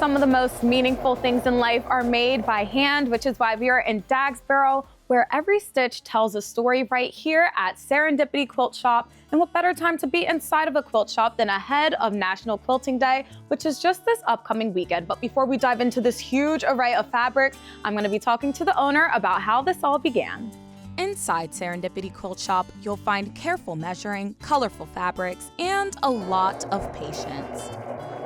some of the most meaningful things in life are made by hand, which is why we are in Dagsboro, where every stitch tells a story right here at Serendipity Quilt Shop. And what better time to be inside of a quilt shop than ahead of National Quilting Day, which is just this upcoming weekend. But before we dive into this huge array of fabrics, I'm going to be talking to the owner about how this all began. Inside Serendipity Quilt Shop, you'll find careful measuring, colorful fabrics, and a lot of patience.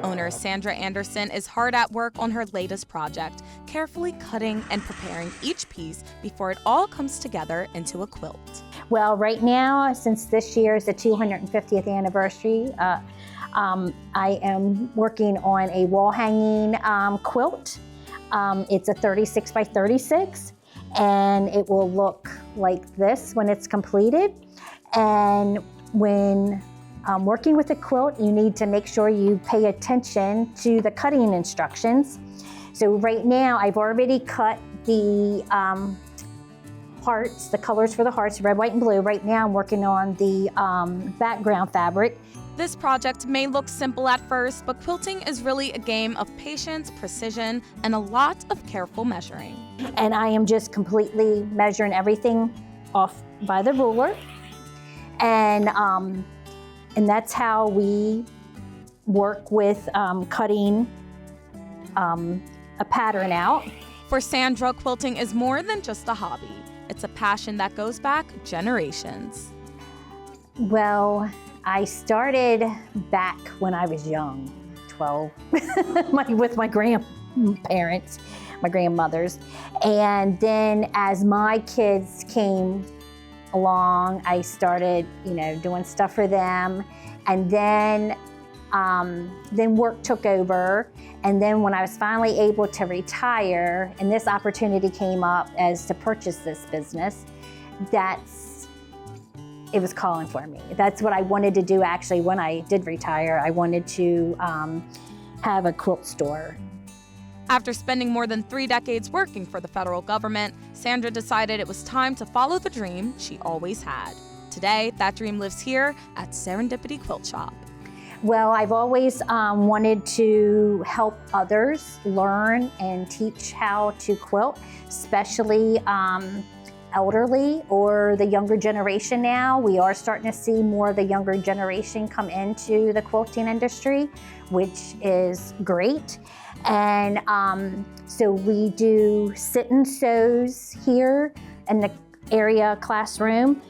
Owner Sandra Anderson is hard at work on her latest project, carefully cutting and preparing each piece before it all comes together into a quilt. Well, right now, since this year is the 250th anniversary, I am working on a wall hanging quilt. It's a 36 by 36, and it will look like this when it's completed. And when working with a quilt, you need to make sure you pay attention to the cutting instructions. So right now, I've already cut the hearts, the colors for the hearts, red, white, and blue. Right now, I'm working on the background fabric. This project may look simple at first, but quilting is really a game of patience, precision, and a lot of careful measuring. And I am just completely measuring everything off by the ruler. And that's how we work with cutting a pattern out. For Sandra, quilting is more than just a hobby. It's a passion that goes back generations. Well, I started back when I was young, 12, with my grandparents, my grandmothers. And then as my kids came along, I started, doing stuff for them. And then work took over. And then when I was finally able to retire, and this opportunity came up as to purchase this business, it was calling for me. That's what I wanted to do actually when I did retire. I wanted to have a quilt store. After spending more than 3 decades working for the federal government, Sandra decided it was time to follow the dream she always had. Today, that dream lives here at Serendipity Quilt Shop. Well, I've always wanted to help others learn and teach how to quilt, especially elderly or the younger generation now. We are starting to see more of the younger generation come into the quilting industry, which is great. And so we do sit and sews here in the area classroom.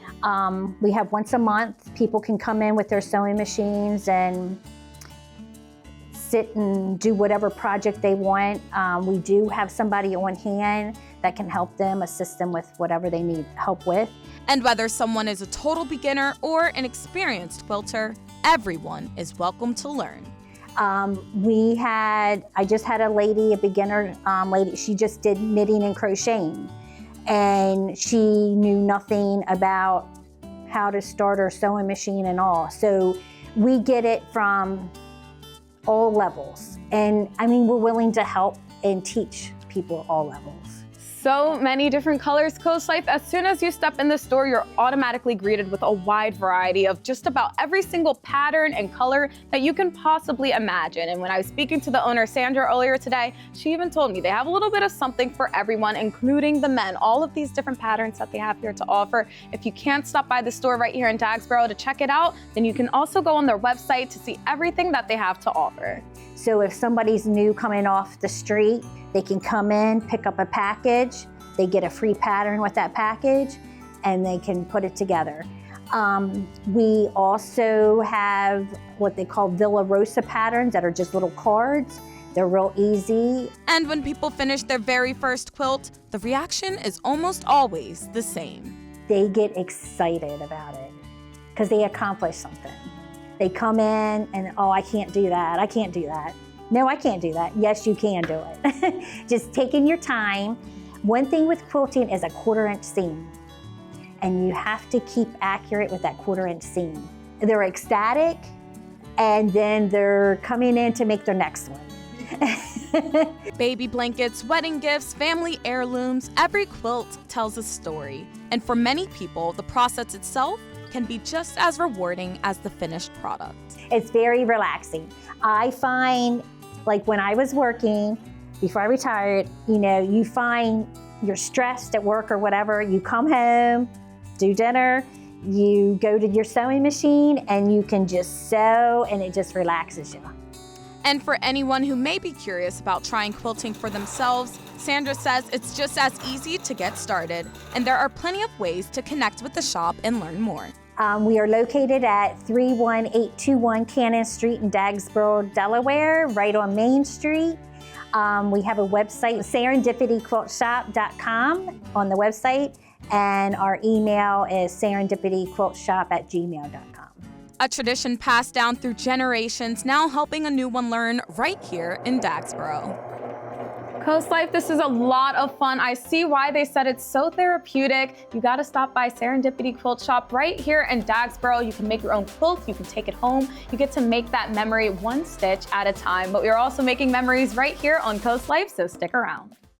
We have once a month. People can come in with their sewing machines and sit and do whatever project they want. We do have somebody on hand that can help them, assist them with whatever they need help with. And whether someone is a total beginner or an experienced quilter, everyone is welcome to learn. I just had a lady, a beginner lady, she just did knitting and crocheting. And she knew nothing about how to start her sewing machine and all. So we get it from all levels. And we're willing to help and teach people all levels. So many different colors, CoastLife. As soon as you step in the store, you're automatically greeted with a wide variety of just about every single pattern and color that you can possibly imagine. And when I was speaking to the owner, Sandra, earlier today, she even told me they have a little bit of something for everyone, including the men. All of these different patterns that they have here to offer. If you can't stop by the store right here in Dagsboro to check it out, then you can also go on their website to see everything that they have to offer. So if somebody's new coming off the street, they can come in, pick up a package, they get a free pattern with that package, and they can put it together. We also have what they call Villa Rosa patterns that are just little cards. They're real easy. And when people finish their very first quilt, the reaction is almost always the same. They get excited about it because they accomplished something. They come in and, oh, I can't do that, I can't do that. No, I can't do that. Yes, you can do it. Just taking your time. One thing with quilting is a 1/4-inch seam. And you have to keep accurate with that 1/4-inch seam. They're ecstatic, and then they're coming in to make their next one. Baby blankets, wedding gifts, family heirlooms, every quilt tells a story. And for many people, the process itself can be just as rewarding as the finished product. It's very relaxing. I find Like when I was working, before I retired, you know, you find you're stressed at work or whatever, you come home, do dinner, you go to your sewing machine and you can just sew and it just relaxes you. And for anyone who may be curious about trying quilting for themselves, Sandra says it's just as easy to get started, and there are plenty of ways to connect with the shop and learn more. We are located at 31821 Cannon Street in Dagsboro, Delaware, right on Main Street. We have a website, serendipityquiltshop.com on the website, and our email is serendipityquiltshop@gmail.com. A tradition passed down through generations, now helping a new one learn right here in Dagsboro. CoastLife, this is a lot of fun. I see why they said it's so therapeutic. You gotta stop by Serendipity Quilt Shop right here in Dagsboro. You can make your own quilts, you can take it home. You get to make that memory one stitch at a time, but we're also making memories right here on CoastLife, so stick around.